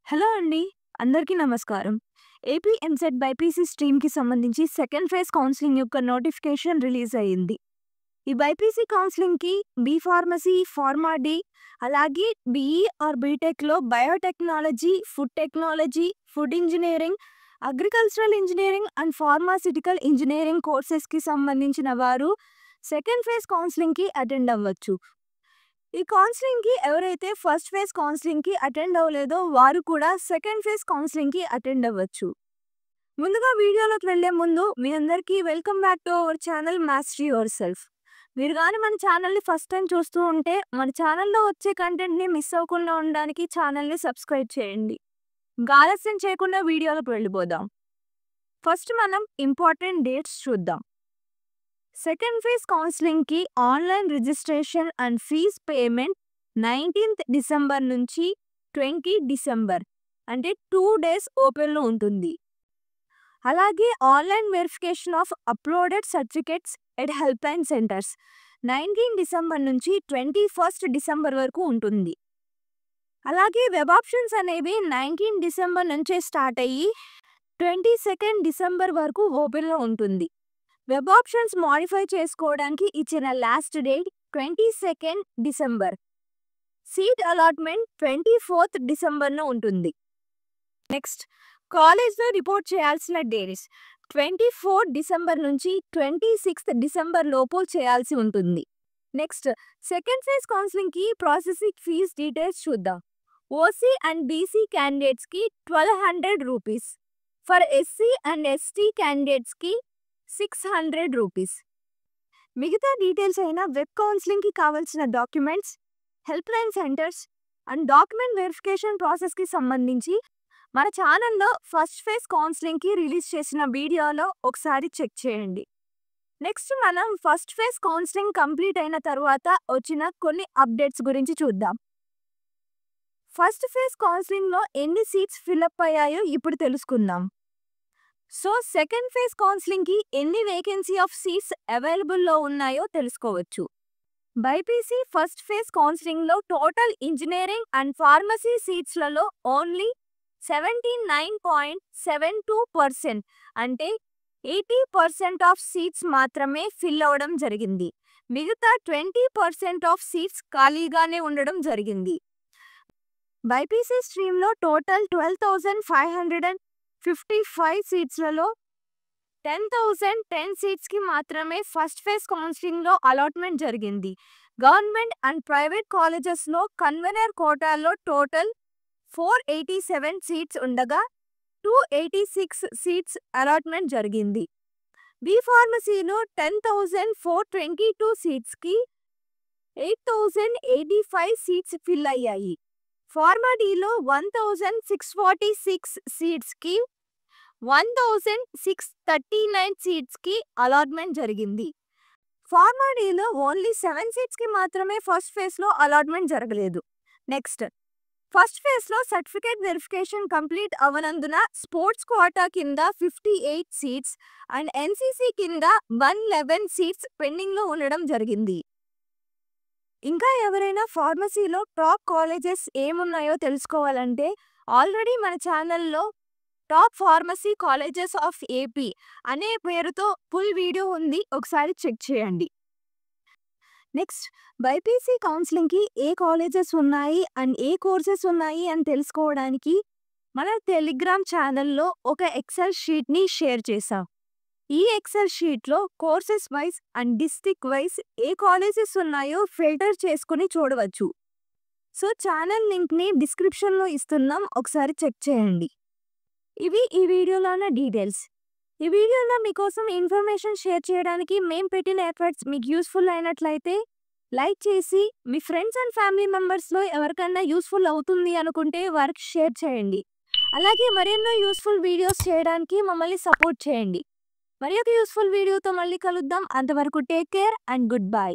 Hello అండి. అందరికీ నమస్కారం. ఏపీ ఎంసెట్ బైపీసీ స్ట్రీమ్‌కి సంబంధించి సెకండ్ ఫేజ్ కౌన్సెలింగ్ యొక్క నోటిఫికేషన్ రిలీజ్ అయింది. ఈ బైపీసీ కౌన్సెలింగ్‌కి ఫార్మసీ, ఫార్మా డి, అలాగే బీఈ ఆర్ బీటెక్‌లో biotechnology, food technology, food engineering, agricultural engineering and pharmaceutical engineering కోర్సెస్‌కి సంబంధించిన వారు సెకండ్ ఫేజ్ కౌన్సెలింగ్‌కి అటెండ్ అవ్వచ్చు. ఈ కౌన్సెలింగ్‌కి ఎవరైతే ఫస్ట్ ఫేజ్ కౌన్సెలింగ్‌కి అటెండ్ అవ్వలేదో వారు కూడా సెకండ్ ఫేజ్ కౌన్సెలింగ్‌కి అటెండ్ అవ్వచ్చు. ముందుగా వీడియోలోకి వెళ్ళే ముందు మీ అందరికీ welcome back to our channel mastery your self. మీరు కానీ మన ఛానల్ని ఫస్ట్ టైం చూస్తూ ఉంటే మన ఛానల్లో వచ్చే కంటెంట్ని మిస్ అవ్వకుండా ఉండడానికి ఛానల్ని సబ్స్క్రైబ్ చేయండి. ఇంకా ఆలస్యం చేయకుండా వీడియోలోకి వెళ్ళిపోదాం. ఫస్ట్ మనం ఇంపార్టెంట్ డేట్స్ చూద్దాం. సెకండ్ ఫేజ్ కౌన్సెలింగ్‌కి online registration and fee payment 19th December నుంచి 20 డిసెంబర్ అంటే 2 డేస్ ఓపెన్‌లో ఉంటుంది. అలాగే online verification of uploaded certificates at help line centres 19 December నుంచి 21 డిసెంబర్ వరకు ఉంటుంది. అలాగే వెబ్ ఆప్షన్స్ అనేవి 19 డిసెంబర్ నుంచే స్టార్ట్ అయ్యి 22 డిసెంబర్ వరకు ఓపెన్‌లో ఉంటుంది. వెబ్ ఆప్షన్స్ మాడిఫై చేసుకోవడానికి ఇచ్చిన last date 22 December. Seat allotment 24th డిసెంబర్లో ఉంటుంది. నెక్స్ట్ కాలేజ్లో రిపోర్ట్ చేయాల్సిన డేట్స్ 24 డిసెంబర్ నుంచి 26 డిసెంబర్ లోపు చేయాల్సి ఉంటుంది. నెక్స్ట్ సెకండ్ ఫేజ్ కౌన్సిలింగ్‌కి ప్రాసెసింగ్ ఫీజ్ డీటెయిల్స్ చూద్దాం. ఓసీ అండ్ బీసీ క్యాండిడేట్స్కి 1200 rupees, for SC and ST క్యాండిడేట్స్కి 600 రూపీస్. మిగతా డీటెయిల్స్ అయిన వెబ్ కౌన్సిలింగ్‌కి కావాల్సిన documents, help line centres and document verification ప్రాసెస్‌కి సంబంధించి మన ఛానల్లో ఫస్ట్ ఫేజ్ కౌన్సిలింగ్‌కి రిలీజ్ చేసిన వీడియోలో ఒకసారి చెక్ చేయండి. నెక్స్ట్ మనం ఫస్ట్ ఫేజ్ కౌన్సిలింగ్ కంప్లీట్ అయిన తర్వాత వచ్చిన కొన్ని అప్డేట్స్ గురించి చూద్దాం. ఫస్ట్ ఫేజ్ కౌన్సిలింగ్‌లో ఎన్ని సీట్స్ ఫిల్అప్ అయ్యాయో ఇప్పుడు తెలుసుకుందాం. సో సెకండ్ ఫేజ్ కౌన్సిలింగ్‌కి ఎన్ని వేకెన్సీ ఆఫ్ సీట్స్ అవైలబుల్లో ఉన్నాయో తెలుసుకోవచ్చు. బైపీసీ ఫస్ట్ ఫేజ్ కౌన్సిలింగ్‌లో టోటల్ ఇంజనీరింగ్ అండ్ ఫార్మసీ సీట్స్‌లలో ఓన్లీ 79.72% అంటే 80% ఆఫ్ సీట్స్ మాత్రమే ఫిల్ అవ్వడం జరిగింది. మిగతా 20% ఆఫ్ సీట్స్ ఖాళీగానే ఉండడం జరిగింది. బైపీసీ స్ట్రీమ్‌లో టోటల్ 12,555 సీట్స్‌లలో 10,010 సీట్స్‌కి మాత్రమే ఫస్ట్ ఫేజ్ కౌన్సిలింగ్‌లో అలాట్మెంట్ జరిగింది. గవర్నమెంట్ అండ్ ప్రైవేట్ కాలేజెస్‌లో కన్వెనర్ కోటాలో టోటల్ 487 సీట్స్ ఉండగా 286 సీట్స్ అలాట్మెంట్ జరిగింది. బి ఫార్మసీలో 10,422 సీట్స్‌కి 8,085 సీట్స్ ఫిల్ అయ్యాయి. ఫార్మా డిలో 1,646 సీట్స్‌కి 1,639 సీట్స్‌కి అలాట్మెంట్ జరిగింది. ఫార్మా డిలో ఓన్లీ 7 సీట్స్‌కి మాత్రమే ఫస్ట్ ఫేజ్లో అలాట్మెంట్ జరగలేదు. నెక్స్ట్ ఫస్ట్ ఫేజ్లో సర్టిఫికేట్ వెరిఫికేషన్ కంప్లీట్ అవ్వనందున స్పోర్ట్స్ కోటా కింద 58 సీట్స్ అండ్ ఎన్సీసీ కింద 111 సీట్స్ పెండింగ్లో ఉండడం జరిగింది. ఇంకా ఎవరైనా ఫార్మసీలో టాప్ కాలేజెస్ ఏమున్నాయో తెలుసుకోవాలంటే ఆల్రెడీ మన ఛానల్లో top pharmacy colleges of AP అనే పేరుతో ఫుల్ వీడియో ఉంది, ఒకసారి చెక్ చేయండి. నెక్స్ట్ బైపీసీ కౌన్సిలింగ్‌కి ఏ కాలేజెస్ ఉన్నాయి అండ్ ఏ కోర్సెస్ ఉన్నాయి అని తెలుసుకోవడానికి మన టెలిగ్రామ్ ఛానల్లో ఒక ఎక్సెల్ షీట్ని షేర్ చేశాం. ఈ ఎక్సెల్ షీట్లో courses wise and district wise A colleges ఉన్నాయో ఫిల్టర్ చేసుకుని చూడవచ్చు. సో ఛానల్ లింక్ని డిస్క్రిప్షన్లో ఇస్తున్నాం, ఒకసారి చెక్ చేయండి. ఇవి ఈ వీడియోలోని డీటెయిల్స్. ఈ వీడియోలో మీకోసం ఇన్ఫర్మేషన్ షేర్ చేయడానికి మేము పెట్టిన ఎఫర్ట్స్ మీకు యూస్ఫుల్ అయినట్లయితే లైక్ చేసి మీ ఫ్రెండ్స్ అండ్ ఫ్యామిలీ మెంబర్స్లో ఎవరికైనా యూస్ఫుల్ అవుతుంది అనుకుంటే వారికి షేర్ చేయండి. అలాగే మరెన్నో యూస్ఫుల్ వీడియోస్ చేయడానికి మమ్మల్ని సపోర్ట్ చేయండి. మరి ఒక యూస్ఫుల్ వీడియోతో మళ్ళీ కలుద్దాం. అంతవరకు take care and good bye.